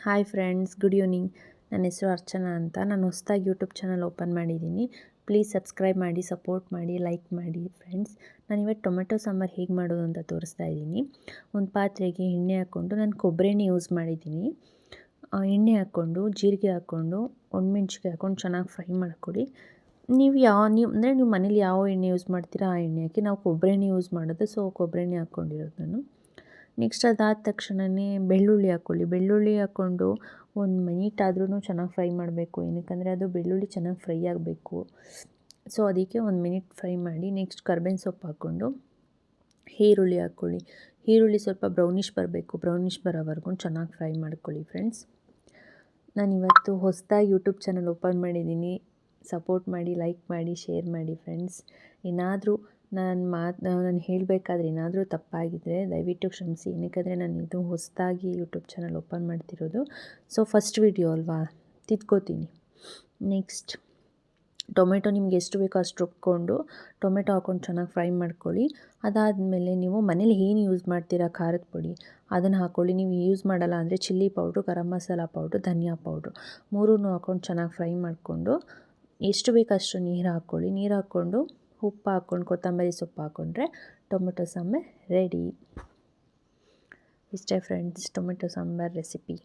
Hi friends, good evening. ನನ್ನ ಹೆಸರು ಅರ್ಚನಾ ಅಂತ. ನಾನು ಹೊಸದಾಗಿ ಯೂಟ್ಯೂಬ್ ಚಾನಲ್ ಓಪನ್ ಮಾಡಿದ್ದೀನಿ. ಪ್ಲೀಸ್ ಸಬ್ಸ್ಕ್ರೈಬ್ ಮಾಡಿ, ಸಪೋರ್ಟ್ ಮಾಡಿ, ಲೈಕ್ ಮಾಡಿ ಫ್ರೆಂಡ್ಸ್. ನಾನಿವತ್ತು ಟೊಮೆಟೊ ಸಾಂಬಾರು ಹೇಗೆ ಮಾಡೋದು ಅಂತ ತೋರಿಸ್ತಾ ಇದ್ದೀನಿ. ಒಂದು ಪಾತ್ರೆಗೆ ಎಣ್ಣೆ ಹಾಕ್ಕೊಂಡು, ನಾನು ಕೊಬ್ಬರಿ ಎಣ್ಣೆ ಯೂಸ್ ಮಾಡಿದ್ದೀನಿ. ಎಣ್ಣೆ ಹಾಕ್ಕೊಂಡು, ಜೀರಿಗೆ ಹಾಕ್ಕೊಂಡು, ಒಣಮೆಣ್ಸಿಕಾಯಿ ಹಾಕ್ಕೊಂಡು ಚೆನ್ನಾಗಿ ಫ್ರೈ ಮಾಡ್ಕೊಳ್ಳಿ. ನೀವು ಮನೇಲಿ ಯಾವ ಎಣ್ಣೆ ಯೂಸ್ ಮಾಡ್ತೀರಾ ಆ ಎಣ್ಣೆ ಹಾಕಿ. ನಾವು ಕೊಬ್ಬರಿ ಎಣ್ಣೆ ಯೂಸ್ ಮಾಡೋದು, ಸೊ ಕೊಬ್ಬರಿ ಎಣ್ಣೆ ಹಾಕ್ಕೊಂಡಿರೋದು ನಾನು. ನೆಕ್ಸ್ಟ್ ಅದಾದ ತಕ್ಷಣವೇ ಬೆಳ್ಳುಳ್ಳಿ ಹಾಕ್ಕೊಳ್ಳಿ. ಬೆಳ್ಳುಳ್ಳಿ ಹಾಕ್ಕೊಂಡು ಒಂದು ಮಿನಿಟ್ ಆದ್ರೂ ಚೆನ್ನಾಗಿ ಫ್ರೈ ಮಾಡಬೇಕು. ಏನಕ್ಕಂದರೆ ಅದು ಬೆಳ್ಳುಳ್ಳಿ ಚೆನ್ನಾಗಿ ಫ್ರೈ ಆಗಬೇಕು. ಸೊ ಅದಕ್ಕೆ ಒಂದು ಮಿನಿಟ್ ಫ್ರೈ ಮಾಡಿ. ನೆಕ್ಸ್ಟ್ ಕರ್ಬೇವಿನ ಸೊಪ್ಪು ಹಾಕ್ಕೊಂಡು ಈರುಳ್ಳಿ ಹಾಕ್ಕೊಳ್ಳಿ. ಈರುಳ್ಳಿ ಸ್ವಲ್ಪ ಬ್ರೌನಿಷ್ ಬರಬೇಕು. ಬ್ರೌನಿಷ್ ಬರೋವರೆಗೂ ಚೆನ್ನಾಗಿ ಫ್ರೈ ಮಾಡ್ಕೊಳ್ಳಿ ಫ್ರೆಂಡ್ಸ್. ನಾನಿವತ್ತು ಹೊಸದಾಗಿ ಯೂಟ್ಯೂಬ್ ಚಾನಲ್ ಓಪನ್ ಮಾಡಿದ್ದೀನಿ. ಸಪೋರ್ಟ್ ಮಾಡಿ, ಲೈಕ್ ಮಾಡಿ, ಶೇರ್ ಮಾಡಿ ಫ್ರೆಂಡ್ಸ್. ಏನಾದರೂ ನಾನು ಹೇಳಬೇಕಾದ್ರೆ ಏನಾದರೂ ತಪ್ಪಾಗಿದ್ದರೆ ದಯವಿಟ್ಟು ಕ್ಷಮಿಸಿ. ಏನಕ್ಕಂದರೆ ನಾನು ಇದು ಹೊಸದಾಗಿ ಯೂಟ್ಯೂಬ್ ಚಾನಲ್ ಓಪನ್ ಮಾಡ್ತಿರೋದು. ಸೊ ಫಸ್ಟ್ ವಿಡಿಯೋ ಅಲ್ವಾ, ತಿದ್ಕೋತೀನಿ. ನೆಕ್ಸ್ಟ್ ಟೊಮೆಟೊ ನಿಮ್ಗೆ ಎಷ್ಟು ಬೇಕೋ ಅಷ್ಟು ರುಬ್ಕೊಂಡು ಟೊಮೆಟೊ ಹಾಕ್ಕೊಂಡು ಚೆನ್ನಾಗಿ ಫ್ರೈ ಮಾಡ್ಕೊಳ್ಳಿ. ಅದಾದಮೇಲೆ ನೀವು ಮನೇಲಿ ಏನು ಯೂಸ್ ಮಾಡ್ತೀರಾ ಖಾರದ ಪುಡಿ ಅದನ್ನು ಹಾಕ್ಕೊಳ್ಳಿ. ನೀವು ಯೂಸ್ ಮಾಡಲ್ಲ ಅಂದರೆ chilli powder, garam masala powder, ಧನಿಯಾ ಪೌಡ್ರು ಮೂರನ್ನೂ ಹಾಕ್ಕೊಂಡು ಚೆನ್ನಾಗಿ ಫ್ರೈ ಮಾಡಿಕೊಂಡು ಎಷ್ಟು ಬೇಕೋ ಅಷ್ಟು ನೀರು ಹಾಕ್ಕೊಳ್ಳಿ. ನೀರು ಹಾಕ್ಕೊಂಡು ಉಪ್ಪು ಹಾಕ್ಕೊಂಡು ಕೊತ್ತಂಬರಿ ಸೊಪ್ಪು ಹಾಕ್ಕೊಂಡ್ರೆ ಟೊಮೆಟೊ ಸಾಂಬಾರು ರೆಡಿ. ಇಷ್ಟೇ ಫ್ರೆಂಡ್ಸ್, ಟೊಮೆಟೊ ಸಾಂಬಾರು ರೆಸಿಪಿ.